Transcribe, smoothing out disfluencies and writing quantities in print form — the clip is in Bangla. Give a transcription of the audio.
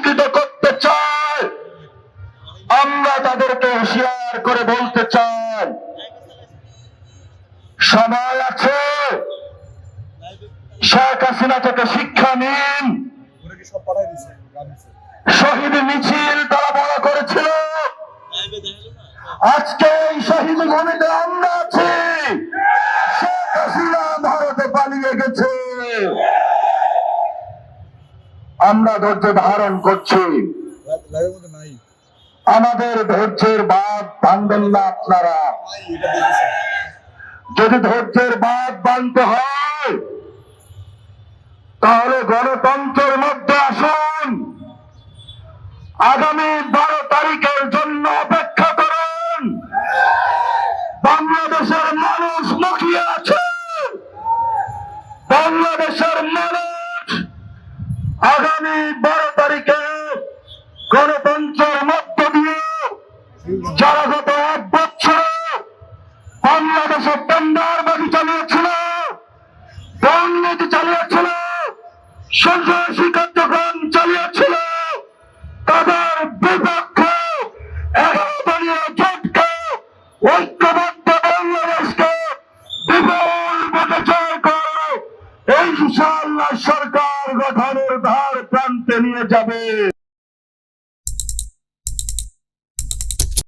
বিকৃত করতে চায়, আমরা তাদেরকে হুঁশিয়ার করে বলতে চাই, সময় আছে, শেখ হাসিনা থেকে শিক্ষা নিন। শহীদ মিছিল তারা বড় করেছিল, আজকে এই শহীদ ভূমিতে আমরা আছি। শেখ হাসিনা ভারতে পালিয়ে গেছে, আমরা ধৈর্য ধারণ করছি। আমাদের ধৈর্যের বাঁধ ভাঙবেন না আপনারা। যদি ধৈর্যের বাঁধ বাঁধতে হয় তাহলে গণতন্ত্রের মধ্যে আসুন। আগামী 12 তারিখের জন্য অপেক্ষা করুন। বাংলাদেশের মানুষ মুখিয়ে আছে। বাংলাদেশের মানুষ আগামী 12 তারিখে গণতন্ত্রের মধ্য দিয়ে যারা গত 1 বছর বাংলাদেশে টেন্ডারবাজি চালিয়েছিল, দুর্নীতি চালিয়েছিল, সন্ত্রাসী কার্যক্রম চালিয়েছিল, তাদের বিপক্ষে 11 দলীয় জোটকে ঐক্যবদ্ধ বাংলাদেশকে বিপুল ভোটে জয় করে ইনশাআল্লাহ সরকার গঠনের ধার প্রান্তে নিয়ে যাবে।